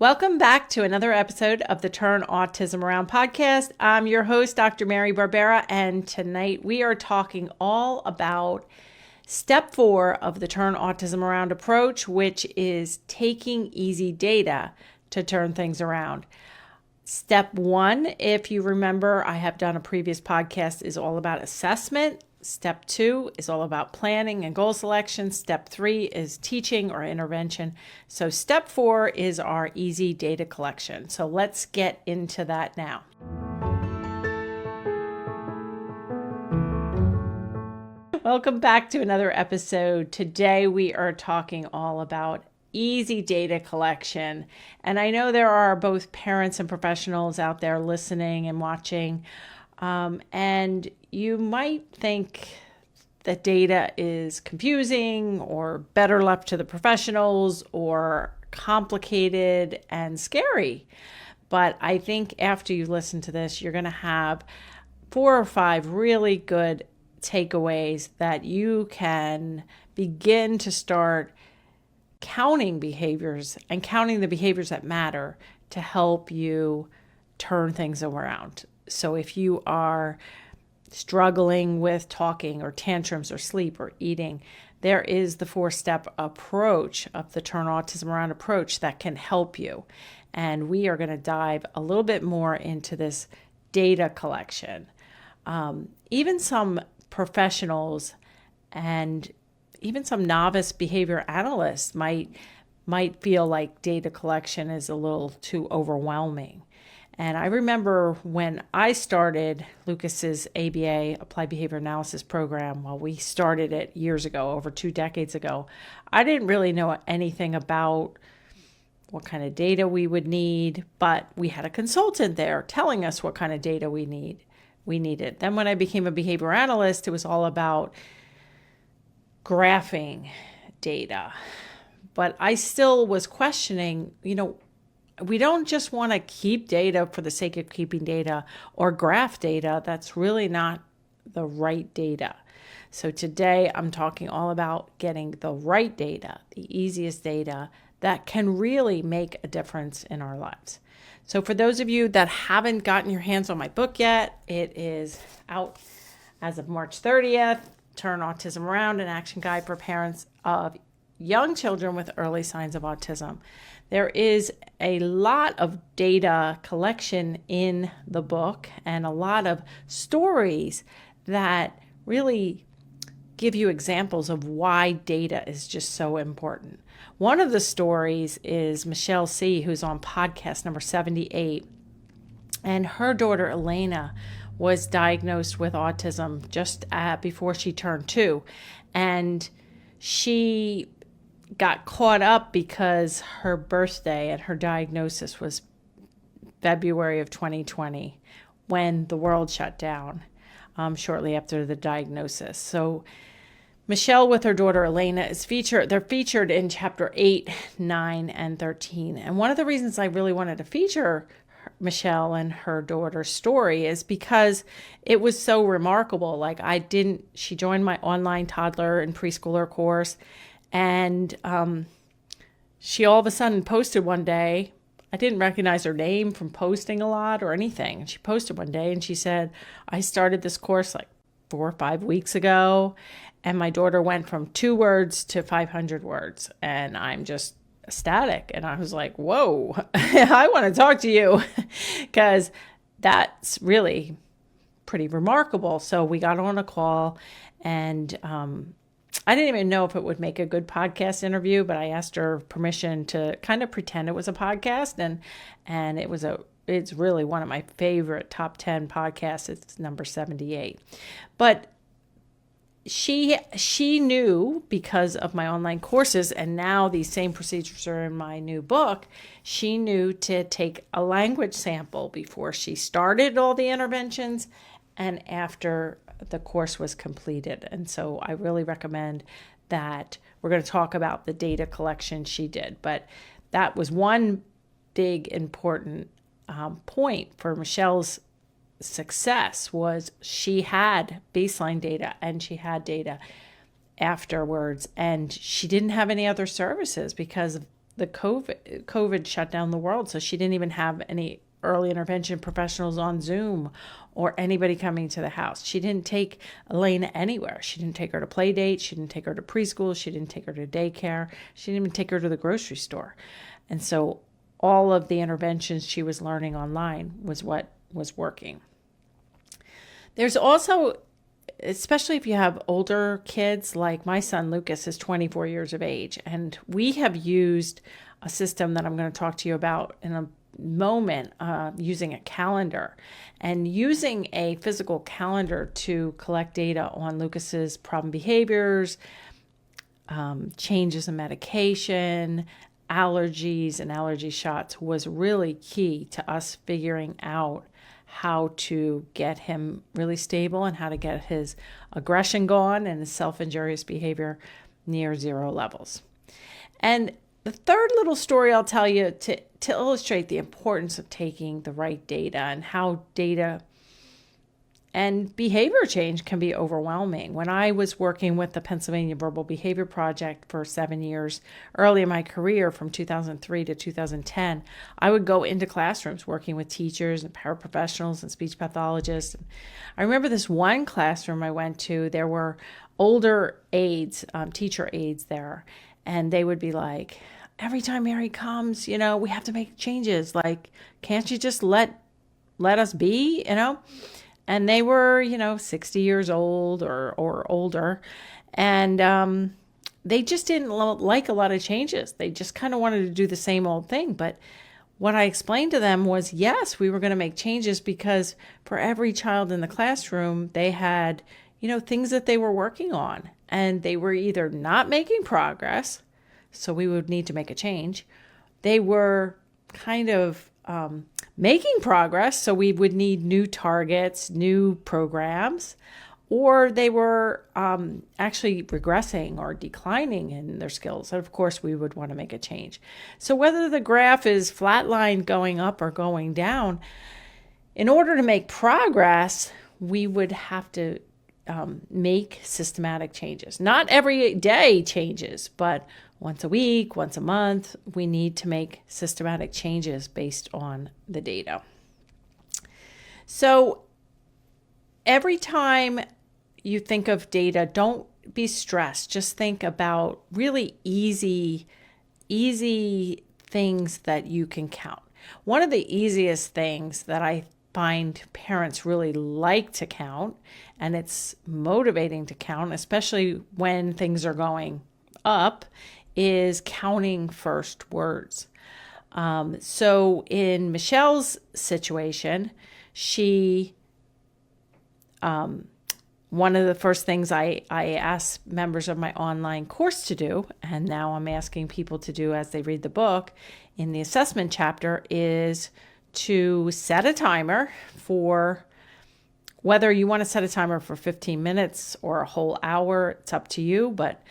Welcome back to another episode of the Turn Autism Around podcast. I'm your host, Dr. Mary Barbera, and tonight we are talking all about step 4 of the Turn Autism Around approach, which is taking easy data to turn things around. Step 1, if you remember, I have done a previous podcast, is all about assessment. Step 2 is all about planning and goal selection. Step 3 is teaching or intervention. So step 4 is our easy data collection. So let's get into that now. Welcome back to another episode. Today we are talking all about easy data collection. And I know there are both parents and professionals out there listening and watching. And you might think that data is confusing or better left to the professionals or complicated and scary. But I think after you listen to this, you're going to have 4 or 5 really good takeaways that you can begin to start counting behaviors and counting the behaviors that matter to help you turn things around. So if you are struggling with talking or tantrums or sleep or eating, there is the 4-step approach of the Turn Autism Around approach that can help you. And we are going to dive a little bit more into this data collection. Even some professionals and even some novice behavior analysts might feel like data collection is a little too overwhelming. And I remember when I started Lucas's ABA, Applied Behavior Analysis program, we started it years ago, over 2 decades ago, I didn't really know anything about what kind of data we would need, but we had a consultant there telling us what kind of data we needed. Then when I became a behavior analyst, it was all about graphing data. But I still was questioning, we don't just want to keep data for the sake of keeping data or graph data. That's really not the right data. So today I'm talking all about getting the right data, the easiest data that can really make a difference in our lives. So for those of you that haven't gotten your hands on my book yet, it is out as of March 30th, Turn Autism Around, an action guide for parents of young children with early signs of autism. There is a lot of data collection in the book and a lot of stories that really give you examples of why data is just so important. One of the stories is Michelle C., who's on podcast number 78, and her daughter Elena was diagnosed with autism just before she turned 2, and she got caught up because her birthday and her diagnosis was February of 2020 when the world shut down shortly after the diagnosis. So Michelle with her daughter Elena they're featured in chapter 8, 9, and 13. And one of the reasons I really wanted to feature Michelle and her daughter's story is because it was so remarkable. She joined my online toddler and preschooler course, and she all of a sudden posted one day. I didn't recognize her name from posting a lot or anything. And she posted one day and she said, I started this course 4 or 5 weeks ago, and my daughter went from 2 words to 500 words. And I'm just ecstatic. And I was like, whoa, I want to talk to you because that's really pretty remarkable. So we got on a call, and I didn't even know if it would make a good podcast interview, but I asked her permission to kind of pretend it was a podcast, and it's really one of my favorite top 10 podcasts. It's number 78. But she knew, because of my online courses, and now these same procedures are in my new book, she knew to take a language sample before she started all the interventions and after the course was completed. And so I really recommend that. We're going to talk about the data collection she did, but that was one big important point for Michelle's success. Was she had baseline data and she had data afterwards, and she didn't have any other services because the COVID shut down the world. So she didn't even have any early intervention professionals on Zoom or anybody coming to the house. She didn't take Elena anywhere. She didn't take her to play dates. She didn't take her to preschool. She didn't take her to daycare. She didn't even take her to the grocery store. And so all of the interventions she was learning online was what was working. There's also, especially if you have older kids, like my son Lucas is 24 years of age, and we have used a system that I'm going to talk to you about in a moment, using a calendar and using a physical calendar to collect data on Lucas's problem behaviors, changes in medication, allergies, and allergy shots was really key to us figuring out how to get him really stable and how to get his aggression gone and his self-injurious behavior near zero levels. And the third little story I'll tell you to illustrate the importance of taking the right data and how data and behavior change can be overwhelming. When I was working with the Pennsylvania Verbal Behavior Project for 7 years, early in my career from 2003 to 2010, I would go into classrooms working with teachers and paraprofessionals and speech pathologists. I remember this one classroom I went to, there were older aides, teacher aides there, and they would be like, every time Mary comes, we have to make changes. Like, can't you just let us be, And they were, 60 years old or older. And they just didn't like a lot of changes. They just kind of wanted to do the same old thing. But what I explained to them was, yes, we were going to make changes because for every child in the classroom, they had, things that they were working on. And they were either not making progress, so we would need to make a change. They were kind of making progress, so we would need new targets, new programs, or they were actually regressing or declining in their skills. And of course, we would want to make a change. So whether the graph is flatline going up or going down, in order to make progress, we would have to make systematic changes. Not every day changes, but once a week, once a month, we need to make systematic changes based on the data. So every time you think of data, don't be stressed. Just think about really easy things that you can count. One of the easiest things that I find parents really like to count, and it's motivating to count, especially when things are going up, is counting first words. So in Michelle's situation, she, one of the first things I asked members of my online course to do, and now I'm asking people to do as they read the book in the assessment chapter, is to set a timer for, whether you want to set a timer for 15 minutes or a whole hour, it's up to you, but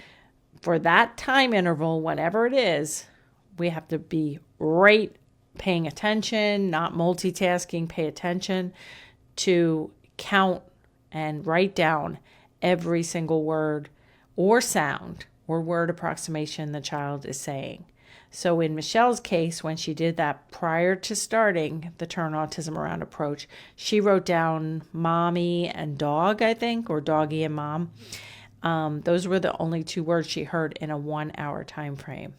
for that time interval, whatever it is, we have to be right paying attention, not multitasking, pay attention to count and write down every single word or sound or word approximation the child is saying. So in Michelle's case, when she did that prior to starting the Turn Autism Around approach, she wrote down mommy and dog, I think, or doggy and mom. Those were the only two words she heard in a 1 hour time frame.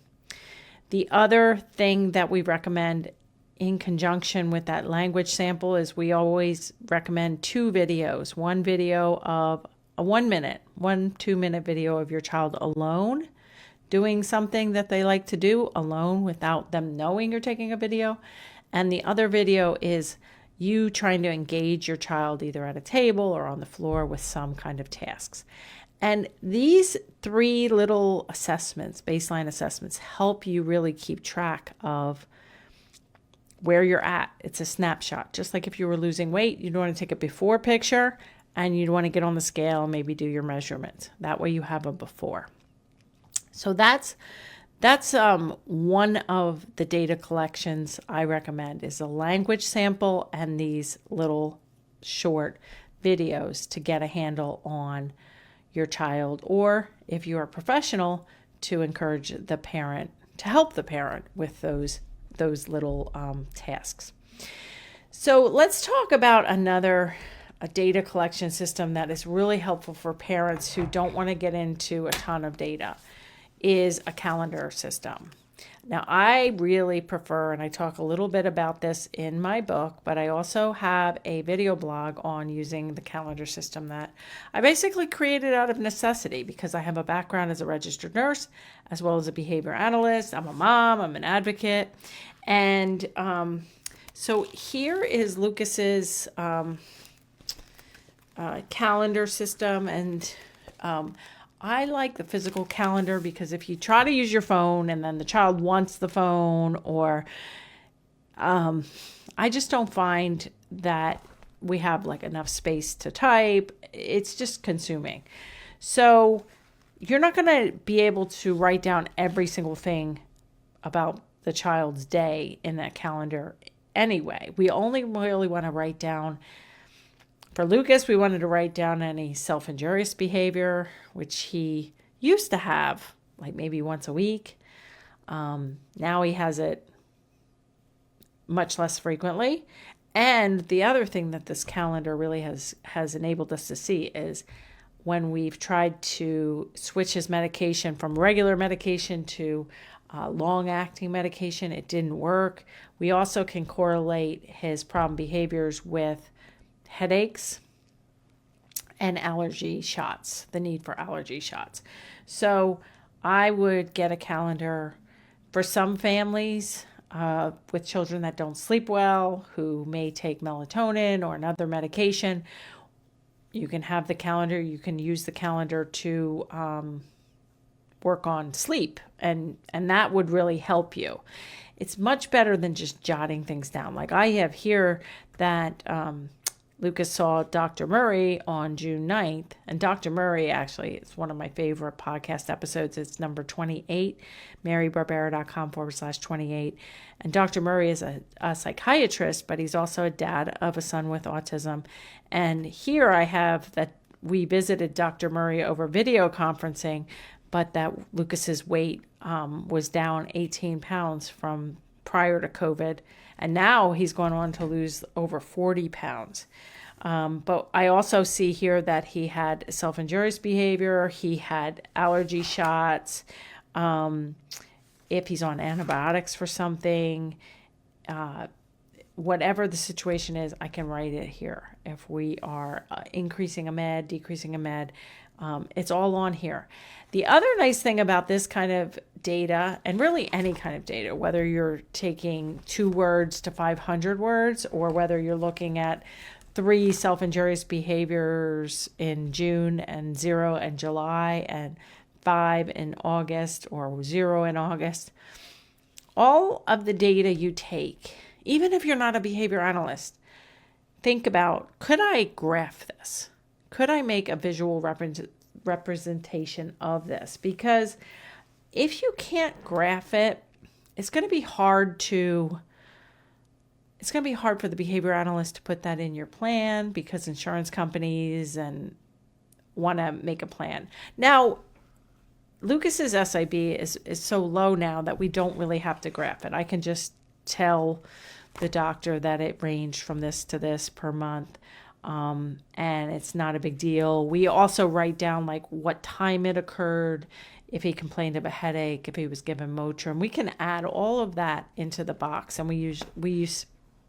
The other thing that we recommend in conjunction with that language sample is we always recommend 2 videos. One video of a 1 minute, 2-minute video of your child alone, doing something that they like to do alone without them knowing you're taking a video. And the other video is you trying to engage your child either at a table or on the floor with some kind of tasks. And these 3 little assessments, baseline assessments, help you really keep track of where you're at. It's a snapshot. Just like if you were losing weight, you'd want to take a before picture and you'd want to get on the scale and maybe do your measurements. That way you have a before. So that's one of the data collections I recommend, is a language sample and these little short videos to get a handle on your child, or if you're a professional, to encourage the parent to help the parent with those little tasks. So let's talk about a data collection system that is really helpful for parents who don't want to get into a ton of data, is a calendar system. Now, I really prefer, and I talk a little bit about this in my book, but I also have a video blog on using the calendar system that I basically created out of necessity because I have a background as a registered nurse as well as a behavior analyst. I'm a mom, I'm an advocate. And so here is Lucas's calendar system. And I like the physical calendar because if you try to use your phone and then the child wants the phone, or I just don't find that we have like enough space to type. It's just consuming. So you're not going to be able to write down every single thing about the child's day in that calendar anyway. We only really want to write down, for Lucas, we wanted to write down any self-injurious behavior, which he used to have like maybe once a week. Now he has it much less frequently. And the other thing that this calendar really has enabled us to see is when we've tried to switch his medication from regular medication to long-acting medication, it didn't work. We also can correlate his problem behaviors with headaches and allergy shots, the need for allergy shots. So I would get a calendar for some families with children that don't sleep well, who may take melatonin or another medication. You can have the calendar. You can use the calendar to work on sleep, and that would really help you. It's much better than just jotting things down. Like I have here that Lucas saw Dr. Murray on June 9th, and Dr. Murray actually is one of my favorite podcast episodes. It's number 28, marybarbera.com/28. And Dr. Murray is a psychiatrist, but he's also a dad of a son with autism. And here I have that we visited Dr. Murray over video conferencing, but that Lucas's weight was down 18 pounds from prior to COVID. And now he's going on to lose over 40 pounds. But I also see here that he had self-injurious behavior. He had allergy shots. If he's on antibiotics for something, whatever the situation is, I can write it here. If we are increasing a med, decreasing a med, it's all on here. The other nice thing about this kind of data, and really any kind of data, whether you're taking 2 words to 500 words, or whether you're looking at 3 self-injurious behaviors in June and 0 in July and 5 in August or 0 in August, all of the data you take, even if you're not a behavior analyst, think about, could I graph this? Could I make a visual representation of this? Because if you can't graph it, it's going to be hard for the behavior analyst to put that in your plan, because insurance companies and want to make a plan. Now, Lucas's SIB is so low now that we don't really have to graph it. I can just tell the doctor that it ranged from this to this per month. And it's not a big deal. We also write down like what time it occurred, if he complained of a headache, if he was given Motrin. We can add all of that into the box, and we use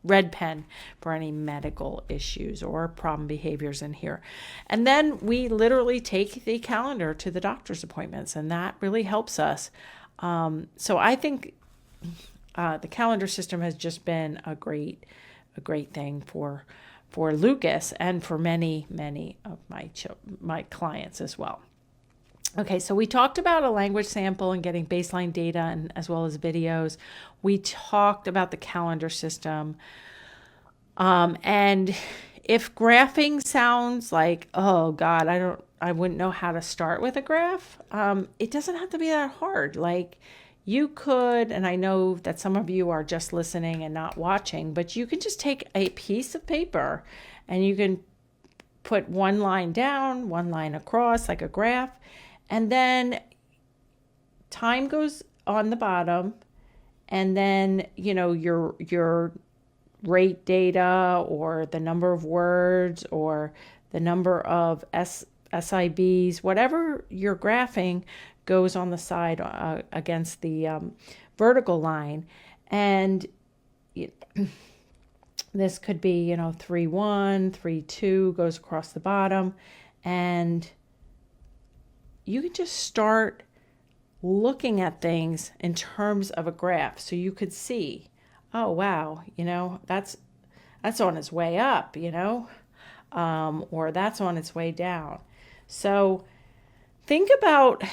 red pen for any medical issues or problem behaviors in here. And then we literally take the calendar to the doctor's appointments, and that really helps us. So I think the calendar system has just been a great thing for Lucas and for many of my clients as well. Okay, so we talked about a language sample and getting baseline data, and as well as videos. We talked about the calendar system. And if graphing sounds like, oh God, I wouldn't know how to start with a graph, it doesn't have to be that hard. Like you could, and I know that some of you are just listening and not watching, but you can just take a piece of paper and you can put one line down, one line across, like a graph. And then time goes on the bottom, and then, your rate data or the number of words or the number of SIBs, whatever you're graphing goes on the side against the vertical line. And this could be, 3-1, 3-2 goes across the bottom. And you can just start looking at things in terms of a graph. So you could see, oh, wow, that's on its way up, or that's on its way down. So think about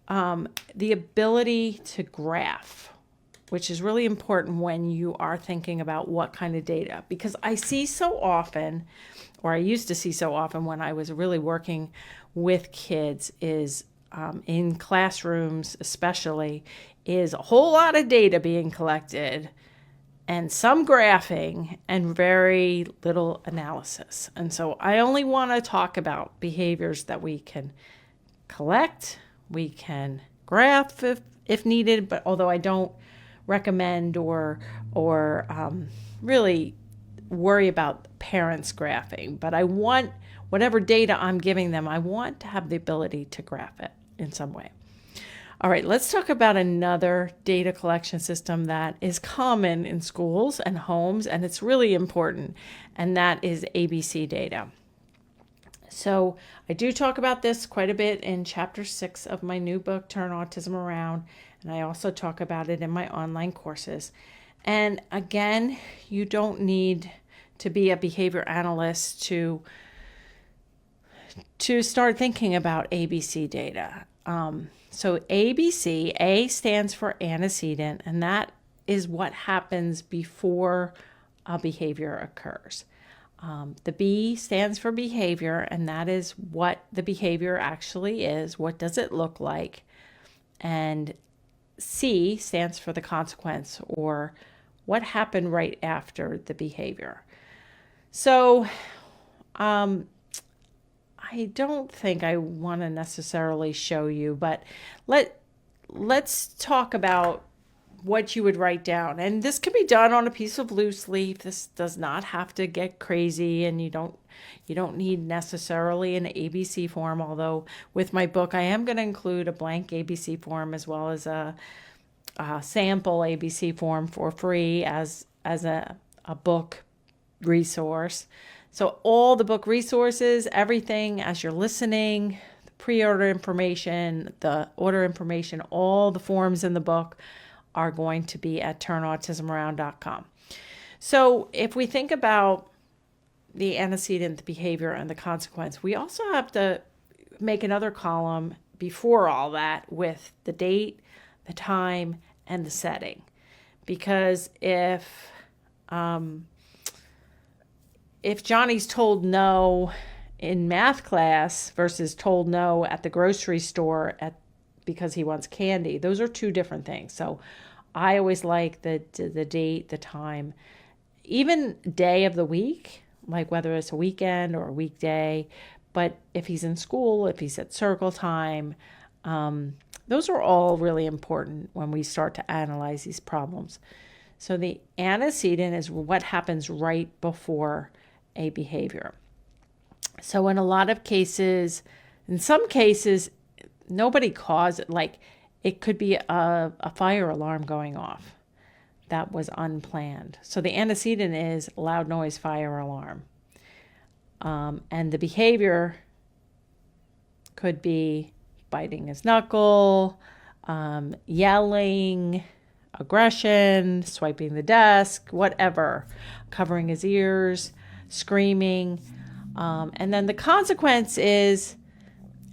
the ability to graph, which is really important when you are thinking about what kind of data. Because I see so often, or I used to see so often when I was really working with kids, is in classrooms especially, is a whole lot of data being collected and some graphing and very little analysis. And so I only want to talk about behaviors that we can collect, we can graph if needed, but although I don't recommend or really worry about parents graphing, but I want whatever data I'm giving them, I want to have the ability to graph it in some way. All right, let's talk about another data collection system that is common in schools and homes, and it's really important, and that is ABC data. So I do talk about this quite a bit in chapter 6 of my new book, Turn Autism Around, and I also talk about it in my online courses. And again, you don't need to be a behavior analyst to start thinking about ABC data. So ABC, A stands for antecedent, and that is what happens before a behavior occurs. The B stands for behavior, and that is what the behavior actually is. What does it look like? And C stands for the consequence, or what happened right after the behavior. So I don't think I want to necessarily show you, but let's talk about what you would write down. And this can be done on a piece of loose leaf. This does not have to get crazy, and you don't need necessarily an ABC form, although with my book I am going to include a blank ABC form as well as a sample ABC form for free as a book resource. So all the book resources, everything as you're listening, the pre-order information, the order information, all the forms in the book are going to be at turnautismaround.com. So if we think about the antecedent, the behavior, and the consequence, we also have to make another column before all that with the date, the time, and the setting. Because if Johnny's told no in math class versus told no at the grocery store because he wants candy, those are two different things. So I always like the date, the time, even day of the week, like whether it's a weekend or a weekday. But if he's in school, if he's at circle time, those are all really important when we start to analyze these problems. So the antecedent is what happens right before a behavior. So in a lot of cases, in some cases, nobody caused it. Like it could be a fire alarm going off that was unplanned. So the antecedent is loud noise, fire alarm. And the behavior could be biting his knuckle, yelling, aggression, swiping the desk, whatever, covering his ears, screaming. And then the consequence is,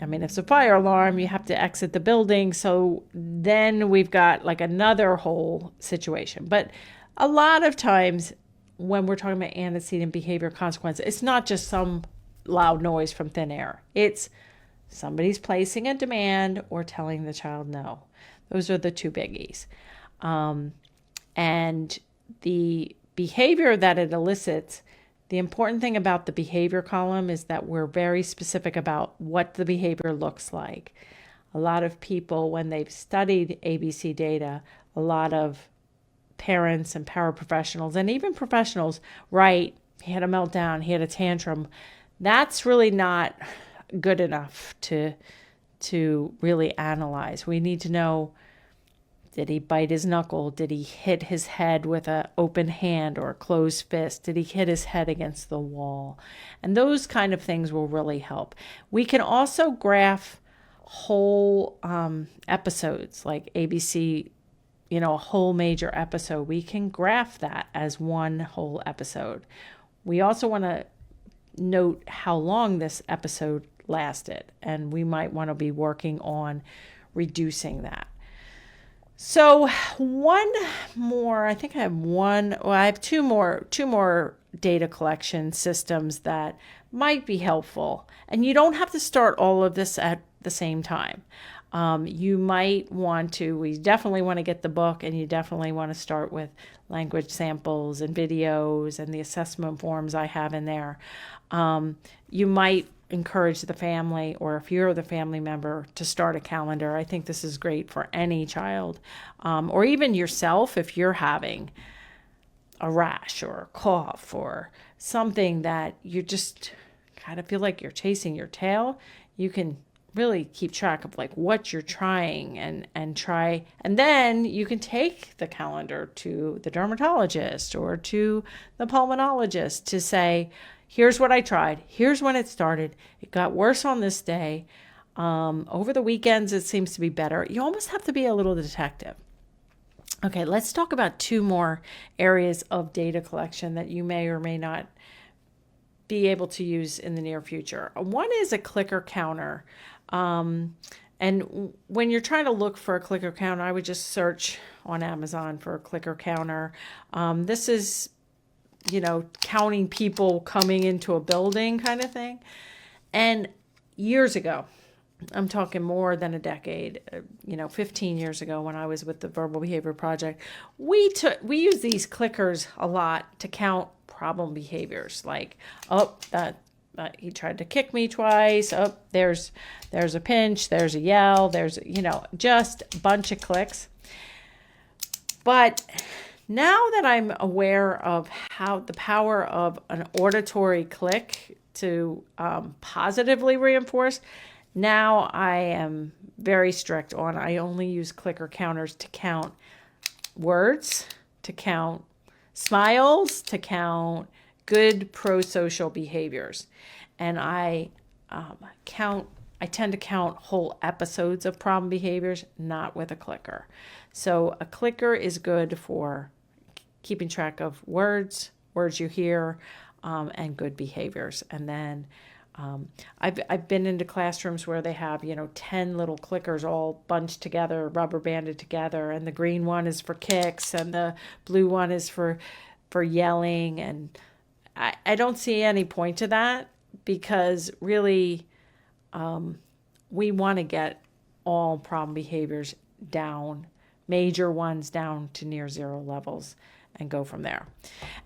if it's a fire alarm, you have to exit the building. So then we've got like another whole situation. But a lot of times when we're talking about antecedent behavior consequence, it's not just some loud noise from thin air. It's somebody's placing a demand or telling the child no. Those are the two biggies. And the behavior that it elicits, the important thing about the behavior column is that we're very specific about what the behavior looks like. a lot of people, when they've studied ABC data, a lot of parents and paraprofessionals and even professionals write, he had a meltdown, he had a tantrum. That's really not good enough to really analyze. We need to know, did he bite his knuckle? Did he hit his head with an open hand or a closed fist? Did he hit his head against the wall? And those kind of things will really help. We can also graph whole episodes, like ABC, a whole major episode. We can graph that as one whole episode. We also want to note how long this episode lasted, and we might want to be working on reducing that. So one more, I think I have one, well, I have two more data collection systems that might be helpful. And you don't have to start all of this at the same time. You might want to, we definitely want to get the book, and you definitely want to start with language samples and videos and the assessment forms I have in there. You might encourage the family, or if you're the family member, to start a calendar. I think this is great for any child, or even yourself if you're having a rash or a cough or something that you just kind of feel like you're chasing your tail. You can really keep track of like what you're trying and try, and then you can take the calendar to the dermatologist or to the pulmonologist to say, here's what I tried. Here's when it started. It got worse on this day. Over the weekends, it seems to be better. You almost have to be a little detective. Okay, let's talk about two more areas of data collection that you may or may not be able to use in the near future. One is a clicker counter. And when you're trying to look for a clicker counter, I would just search on Amazon for a clicker counter. This is counting people coming into a building kind of thing. And years ago, I'm talking more than a decade, 15 years ago when I was with the Verbal Behavior Project, we used these clickers a lot to count problem behaviors, like, he tried to kick me twice. Oh, there's a pinch, there's a yell, there's, just a bunch of clicks. But now that I'm aware of how the power of an auditory click to positively reinforce, now I am very strict on, I only use clicker counters to count words, to count smiles, to count good pro-social behaviors. And I tend to count whole episodes of problem behaviors, not with a clicker. So a clicker is good for keeping track of words you hear, and good behaviors. And then I've been into classrooms where they have 10 little clickers all bunched together, rubber banded together, and the green one is for kicks and the blue one is for yelling. And I don't see any point to that, because really we want to get all problem behaviors down, major ones down to near zero levels, and go from there.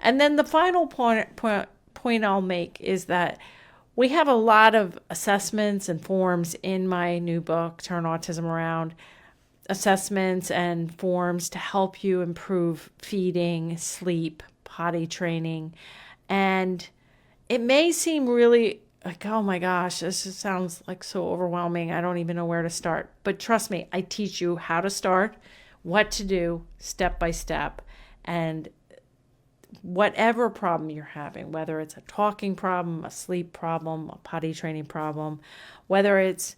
And then the final point I'll make is that we have a lot of assessments and forms in my new book, Turn Autism Around, assessments and forms to help you improve feeding, sleep, potty training. And it may seem really like, oh my gosh, this just sounds like so overwhelming. I don't even know where to start. But trust me, I teach you how to start, what to do step by step. And whatever problem you're having, whether it's a talking problem, a sleep problem, a potty training problem, whether it's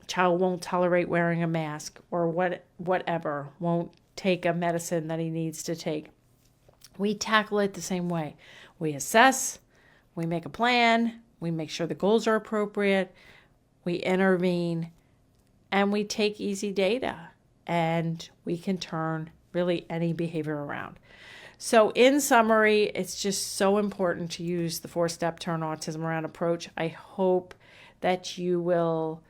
a child won't tolerate wearing a mask, or whatever, won't take a medicine that he needs to take, we tackle it the same way. We assess, we make a plan, we make sure the goals are appropriate, we intervene, and we take easy data, and we can turn really any behavior around. So in summary, it's just so important to use the 4-step Turn Autism Around approach. I hope that you will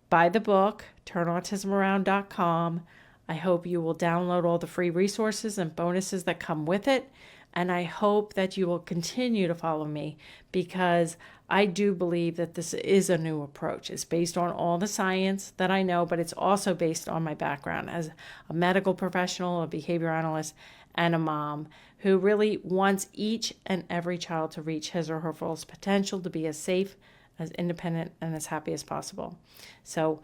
buy the book, turnautismaround.com. I hope you will download all the free resources and bonuses that come with it. And I hope that you will continue to follow me, because I do believe that this is a new approach. It's based on all the science that I know, but it's also based on my background as a medical professional, a behavior analyst, and a mom who really wants each and every child to reach his or her fullest potential, to be as safe, as independent, and as happy as possible. So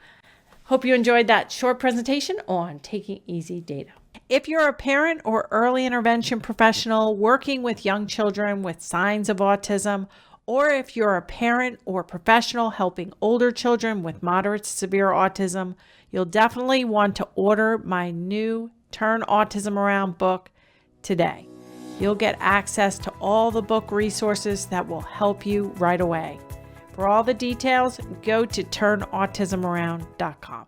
hope you enjoyed that short presentation on taking easy data. If you're a parent or early intervention professional working with young children with signs of autism, or if you're a parent or professional helping older children with moderate to severe autism, you'll definitely want to order my new Turn Autism Around book today. You'll get access to all the book resources that will help you right away. For all the details, go to turnautismaround.com.